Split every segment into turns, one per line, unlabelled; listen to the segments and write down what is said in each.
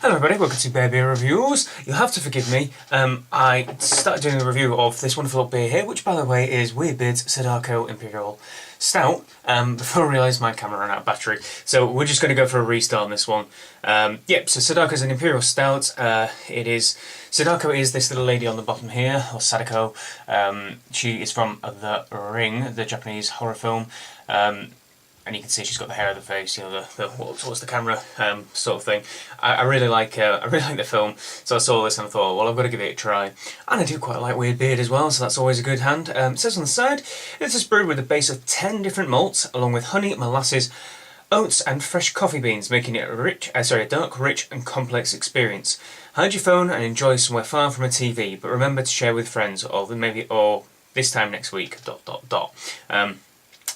Hello everybody, welcome to Bear Beer Reviews. You'll have to forgive me, I started doing a review of this wonderful beer here, which by the way is Weirdbeard's Sadako Imperial Stout, before I realised my camera ran out of battery. So we're just going to go for a restart on this one. Yep, so Sadako is an Imperial Stout. Sadako is this little lady on the bottom here, or Sadako. She is from The Ring, the Japanese horror film. And you can see she's got the hair of the face, you know, the what's the camera sort of thing. I really like the film, so I saw this and I thought, well, I've got to give it a try. And I do quite like Weirdbeard as well, so that's always a good hand. It says on the side, this is brewed with a base of 10 different malts, along with honey, molasses, oats, and fresh coffee beans, making it a dark, rich, and complex experience. Hide your phone and enjoy somewhere far from a TV, but remember to share with friends, or this time next week. ...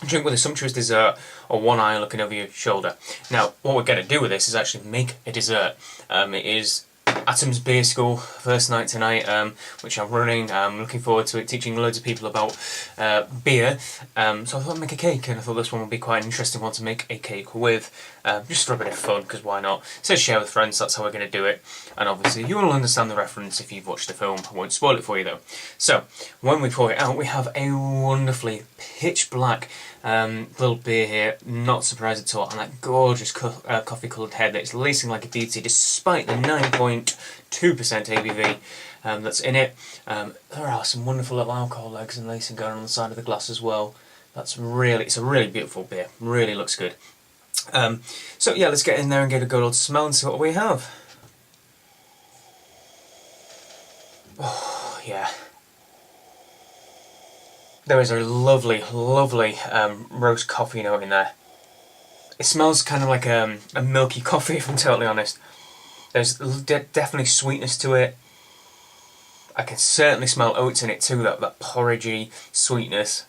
Drink with a sumptuous dessert or one eye looking over your shoulder. Now, what we're going to do with this is actually make a dessert. It is Atom's Beer School first night tonight, which I'm running. I'm looking forward to it, teaching loads of people about beer. So I thought I'd make a cake, and I thought this one would be quite an interesting one to make a cake with, just for a bit of fun, because why not? It says share with friends, that's how we're going to do it. And obviously you will understand the reference if you've watched the film. I won't spoil it for you though. So, when we pour it out, we have a wonderfully pitch black little beer here, not surprised at all, and that gorgeous coffee coloured head that is lacing like a beauty despite the 9.2% ABV that's in it. There are some wonderful little alcohol legs and lacing going on the side of the glass as well. It's a really beautiful beer, really looks good. So yeah, let's get in there and get a good old smell and see what we have. Oh yeah. There is a lovely, lovely roast coffee note in there. It smells kind of like a milky coffee, if I'm totally honest. There's definitely sweetness to it. I can certainly smell oats in it too, that porridgey sweetness.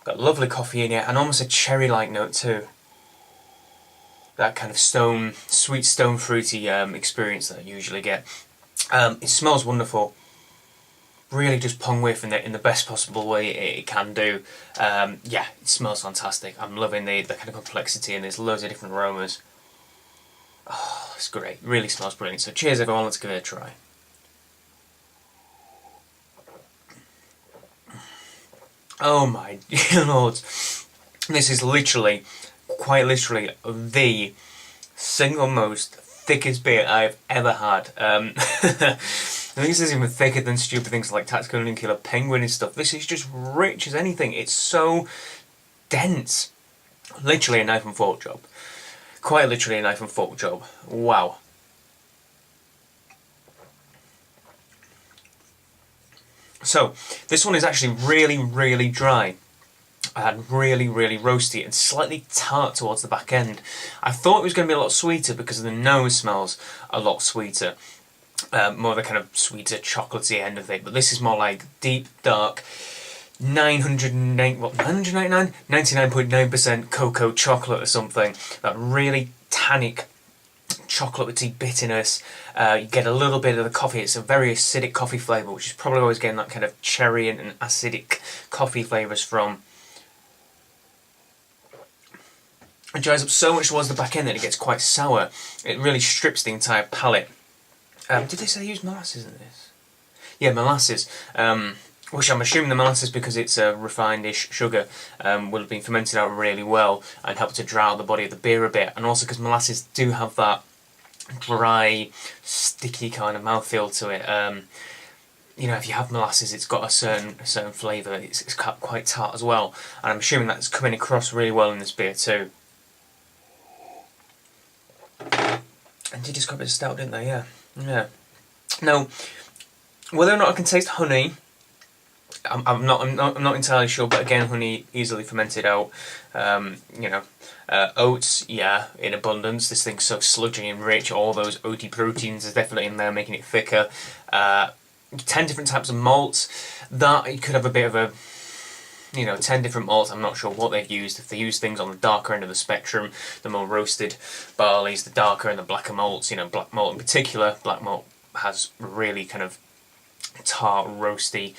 Got lovely coffee in it, and almost a cherry-like note too. That kind of sweet stone fruity experience that I usually get. It smells wonderful. Really just pong whiff in the best possible way it can do. Yeah, it smells fantastic. I'm loving the kind of complexity, and there's loads of different aromas. Oh, it's great. Really smells brilliant. So cheers everyone, let's give it a try. Oh my lord. This is literally, quite literally, the single most thickest beer I've ever had. I think this is even thicker than stupid things like Tactical Nuclear Penguin and stuff. This is just rich as anything. It's so dense. Literally a knife and fork job. Quite literally a knife and fork job. Wow. So, this one is actually really, really dry. And really, really roasty and slightly tart towards the back end. I thought it was going to be a lot sweeter because the nose smells a lot sweeter. More the kind of sweeter, chocolatey end of it, but this is more like deep, dark, 99.9% cocoa chocolate or something. That really tannic, chocolatey bitterness. You get a little bit of the coffee. It's a very acidic coffee flavour, which is probably always getting that kind of cherry and acidic coffee flavours from. It dries up so much towards the back end that it gets quite sour. It really strips the entire palate. Did they say they use molasses in this? Yeah, molasses. Which I'm assuming the molasses, because it's a refined-ish sugar, will have been fermented out really well and helped to dry out the body of the beer a bit. And also because molasses do have that dry, sticky kind of mouthfeel to it. You know, if you have molasses, it's got a certain flavour. It's quite tart as well. And I'm assuming that's coming across really well in this beer too. And they describe it as stout, didn't they? Yeah. Yeah. Now, whether or not I can taste honey, I'm not entirely sure. But again, honey easily fermented out. You know, oats, yeah, in abundance. This thing's so sludgy and rich. All those oaty proteins is definitely in there, making it thicker. 10 different types of malts. That you could have a bit of a, you know, 10 different malts. I'm not sure what they've used. If they use things on the darker end of the spectrum, the more roasted barleys, the darker and the blacker malts, you know, black malt in particular. Black malt has really kind of tart, roasty,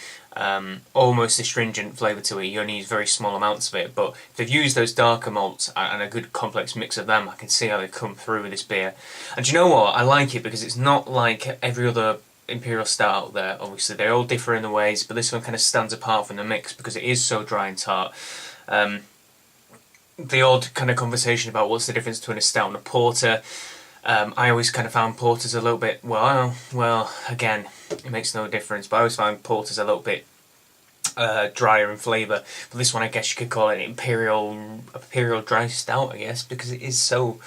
almost astringent flavour to it. You only use very small amounts of it, but if they've used those darker malts and a good complex mix of them, I can see how they come through with this beer. And do you know what? I like it because it's not like every other Imperial Stout out there. Obviously, they all differ in the ways, but this one kind of stands apart from the mix because it is so dry and tart. The odd kind of conversation about what's the difference between a stout and a porter. I always kind of found porters a little bit, well, again, it makes no difference, but I always found porters a little bit drier in flavour. But this one, I guess you could call it an imperial dry stout, I guess, because it is so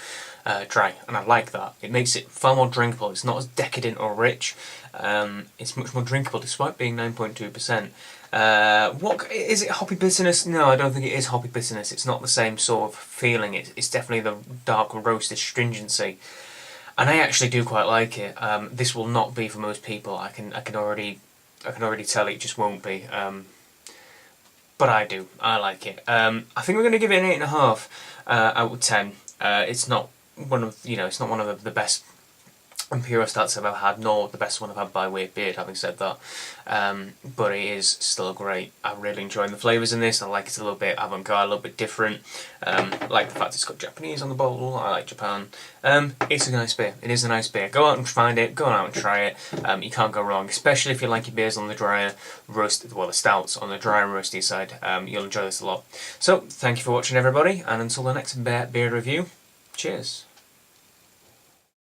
dry, and I like that. It makes it far more drinkable. It's not as decadent or rich. It's much more drinkable, despite being 9.2%. What is it? Hoppy bitterness? No, I don't think it is hoppy bitterness. It's not the same sort of feeling. It's definitely the dark roast astringency, and I actually do quite like it. This will not be for most people. I can already tell it just won't be. But I do. I like it. I think we're going to give it an 8.5 out of 10. It's not one of it's not one of the best Imperial Stouts I've ever had, nor the best one I've had by way of beard, having said that. But it is still great. I'm really enjoying the flavours in this. I like it a little bit avant-garde, a little bit different. I like the fact it's got Japanese on the bottle. I like Japan. It's a nice beer. It is a nice beer. Go out and find it. Go out and try it. You can't go wrong, especially if you like your beers on the drier, the stouts on the drier and roasty side. You'll enjoy this a lot. So, thank you for watching, everybody, and until the next beer review, cheers.